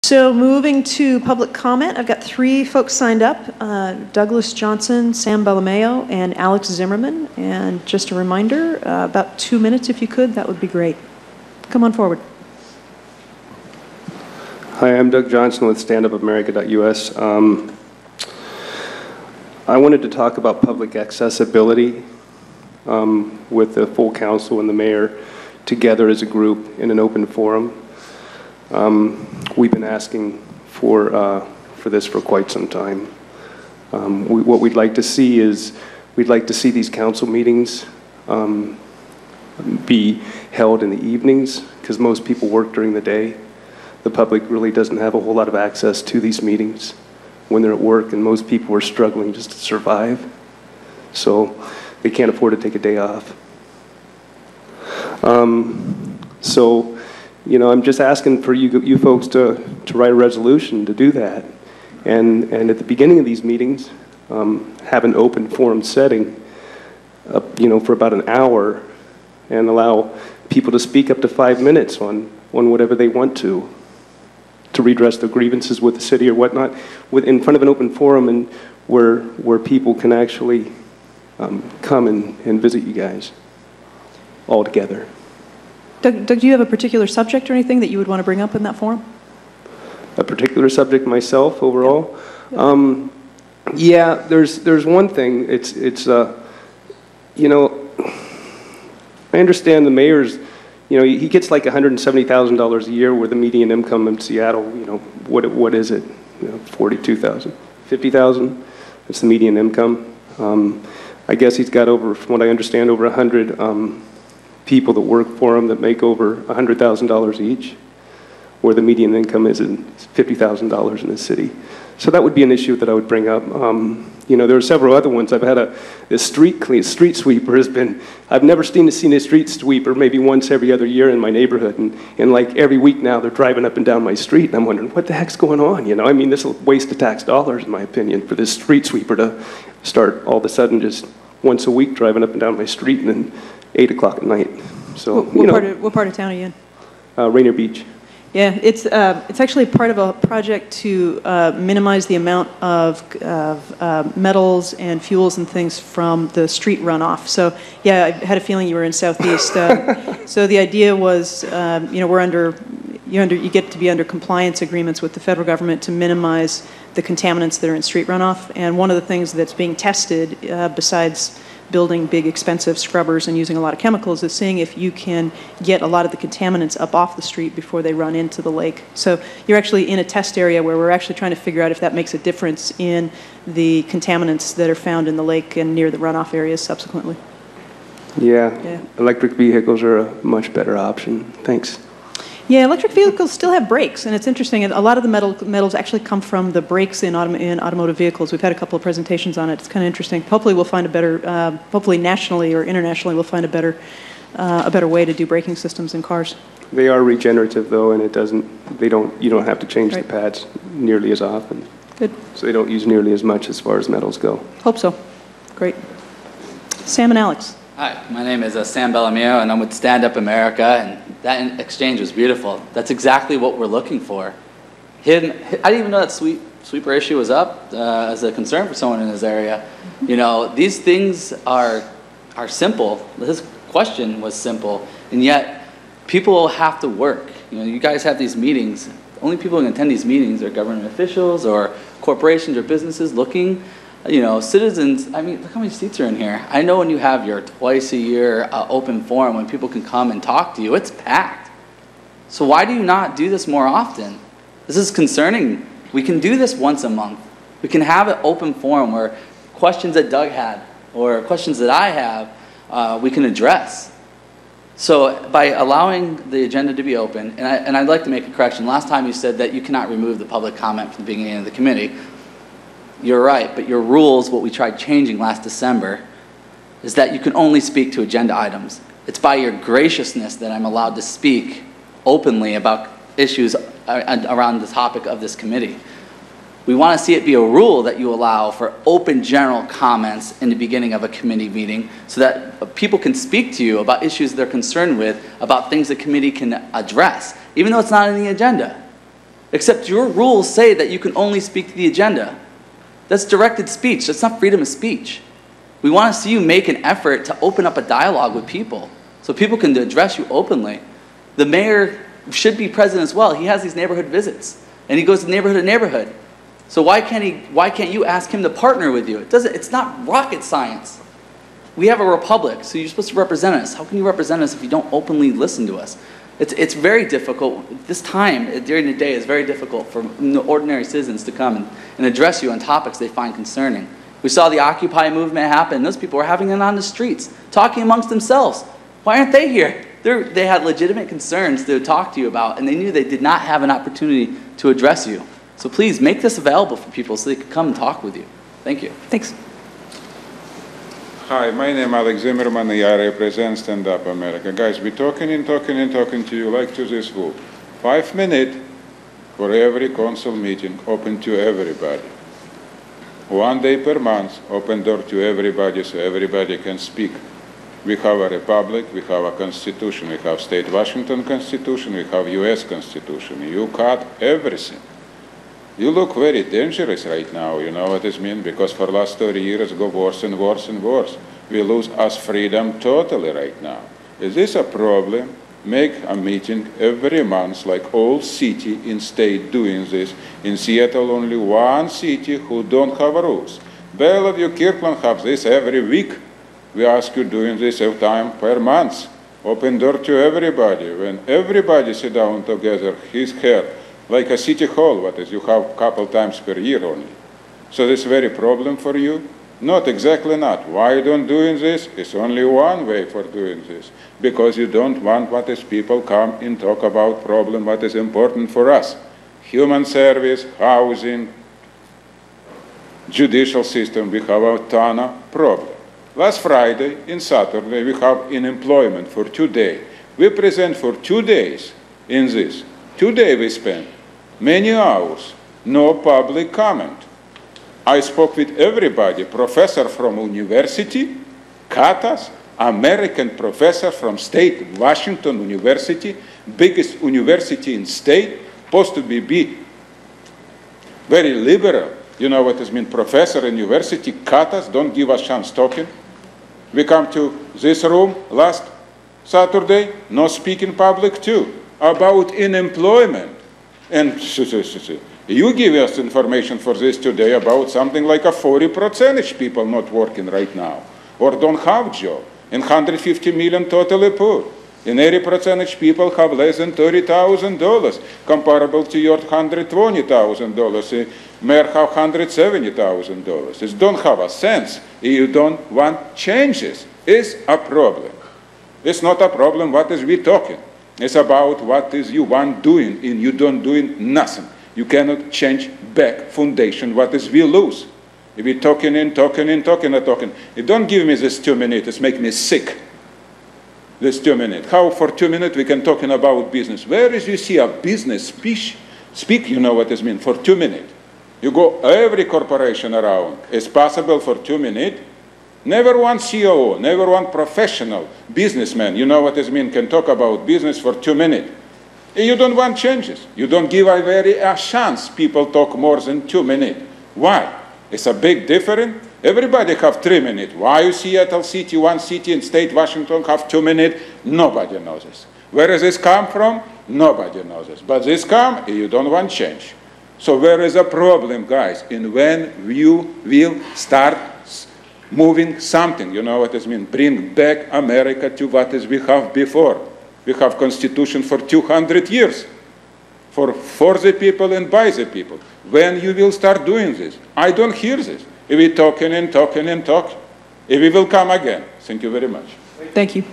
So moving to public comment, I've got 3 folks signed up, Douglas Johnson, Sam Bellameo, and Alex Zimmerman. And just a reminder, about 2 minutes if you could, that would be great. Come on forward. Hi, I'm Doug Johnson with StandUP-America.us. I wanted to talk about public accessibility with the full council and the mayor together as a group in an open forum. We've been asking for this for quite some time. What we'd like to see is, we'd like to see these council meetings be held in the evenings, because most people work during the day. The public really doesn't have a whole lot of access to these meetings when they're at work, and most people are struggling just to survive. So they can't afford to take a day off. So, you know, I'm just asking for you folks to write a resolution to do that. And at the beginning of these meetings, have an open forum setting, you know, for about an hour, and allow people to speak up to 5 minutes on whatever they want to redress their grievances with the city or whatnot, in front of an open forum, and where people can actually come and visit you guys all together. Doug, do you have a particular subject or anything that you would want to bring up in that forum? A particular subject myself overall? Yeah, yeah, there's one thing. It's you know, I understand the mayor's, you know, he gets like $170,000 a year, where the median income in Seattle, you know, what is it? You know, 42,000, 50,000. That's the median income. I guess he's got over, from what I understand, over 100 people that work for him that make over $100,000 each, where the median income is $50,000 in the city. So that would be an issue that I would bring up. You know, there are several other ones. I've had a street sweeper has been, I've never seen a street sweeper maybe once every other year in my neighborhood, and like every week now they're driving up and down my street, and I'm wondering, what the heck's going on? You know, I mean, this is a waste of tax dollars, in my opinion, for this street sweeper to start all of a sudden just once a week driving up and down my street, and then 8 o'clock at night. So, what part of town are you in? Rainier Beach. Yeah, it's actually part of a project to minimize the amount of metals and fuels and things from the street runoff. So yeah, I had a feeling you were in Southeast. So the idea was, you know, you get to be under compliance agreements with the federal government to minimize the contaminants that are in street runoff. And one of the things that's being tested, besides building big expensive scrubbers and using a lot of chemicals, is seeing if you can get a lot of the contaminants up off the street before they run into the lake. So you're actually in a test area where we're actually trying to figure out if that makes a difference in the contaminants that are found in the lake and near the runoff areas subsequently. Yeah. Electric vehicles are a much better option. Thanks. Yeah, electric vehicles still have brakes, and it's interesting. A lot of the metals actually come from the brakes in automotive vehicles. We've had a couple of presentations on it. It's kind of interesting. Hopefully, we'll find a better. Hopefully, nationally or internationally, we'll find a better way to do braking systems in cars. They are regenerative, though, and it doesn't. You don't have to change the pads nearly as often. Good. So they don't use nearly as much as far as metals go. Hope so. Great. Sam and Alex. Hi, my name is Sam Bellameo, and I'm with StandUP-America, and that exchange was beautiful. That's exactly what we're looking for. I didn't even know that sweeper issue was up as a concern for someone in this area. You know, these things are simple. This question was simple, and yet people have to work. You know, you guys have these meetings. The only people who can attend these meetings are government officials or corporations or businesses looking. You know, citizens, I mean, look how many seats are in here. I know when you have your twice-a-year open forum when people can come and talk to you, it's packed. So why do you not do this more often? This is concerning. We can do this once a month. We can have an open forum where questions that Doug had or questions that I have, we can address. So by allowing the agenda to be open, and I'd like to make a correction. Last time you said that you cannot remove the public comment from the beginning of the committee. You're right, but your rules, what we tried changing last December, is that you can only speak to agenda items. It's by your graciousness that I'm allowed to speak openly about issues around the topic of this committee. We want to see it be a rule that you allow for open general comments in the beginning of a committee meeting so that people can speak to you about issues they're concerned with, about things the committee can address, even though it's not in the agenda. Except your rules say that you can only speak to the agenda. That's directed speech. That's not freedom of speech. We want to see you make an effort to open up a dialogue with people so people can address you openly. The mayor should be present as well. He has these neighborhood visits, and he goes to neighborhood to neighborhood. So why can't you ask him to partner with you? It's not rocket science. We have a republic, so you're supposed to represent us. How can you represent us if you don't openly listen to us? It's very difficult. This time during the day is very difficult for ordinary citizens to come and address you on topics they find concerning. We saw the Occupy movement happen. Those people were having it on the streets, talking amongst themselves. Why aren't they here? They had legitimate concerns to talk to you about, and they knew they did not have an opportunity to address you. So please make this available for people so they can come and talk with you. Thank you. Thanks. Hi, my name is Alex Zimmerman, and I represent StandUP-America. Guys, we're talking to you like to this group. 5 minutes for every council meeting, open to everybody. 1 day per month, open door to everybody so everybody can speak. We have a republic, we have a constitution, we have state Washington constitution, we have US constitution. You cut everything. You look very dangerous right now, you know what I mean? Because for the last 30 years go worse and worse and worse. We lose our freedom totally right now. Is this a problem? Make a meeting every month, like all city in state doing this. In Seattle, only 1 city who don't have rules. Bellevue, Kirkland have this every week. We ask you doing this every time per month. Open door to everybody. When everybody sit down together, his hair, like a city hall, what is you have a couple times per year only. So this very problem for you? Not exactly not. Why you don't doing this? It's only one way for doing this. Because you don't want what is people come and talk about problem what is important for us. Human service, housing, judicial system, we have a ton of problem. Last Friday and Saturday we have unemployment for 2 days. We present for 2 days in this. 2 days we spent. Many hours, no public comment. I spoke with everybody, professor from university, Katas, American professor from state Washington University, biggest university in state, supposed to be very liberal. You know what it means, professor in university, Katas, don't give us chance talking. We come to this room last Saturday, no speak in public too, about unemployment. And you give us information for this today about something like a 40% people not working right now or don't have job, and 150 million totally poor. And 80% people have less than $30,000, comparable to your $120,000. Mayor have $170,000. It don't have a sense. You don't want changes. It's a problem. It's not a problem what is we talking. It's about what is you want doing, and you don't doing nothing. You cannot change back foundation what is we lose. If we talking and talking and talking and talking, it don't give me this 2 minutes, it's make me sick. This 2 minutes. How for 2 minutes we can talking about business? Where is you see a business speak, you know what it means, for 2 minutes. You go every corporation around. It's possible for 2 minutes. Never one CEO, never one professional businessman, you know what it means, can talk about business for 2 minutes. And you don't want changes. You don't give a chance people talk more than 2 minutes. Why? It's a big difference. Everybody have 3 minutes. Why you Seattle City, 1 city in state Washington have 2 minutes? Nobody knows this. Where does this come from? Nobody knows this. But this come, and you don't want change. So where is the problem, guys? And when you will start moving something, you know what it means, bring back America to what is we have before. We have constitution for 200 years, for the people and by the people. When you will start doing this? I don't hear this. If we talking and talking and talk, if we will come again. Thank you very much. Thank you.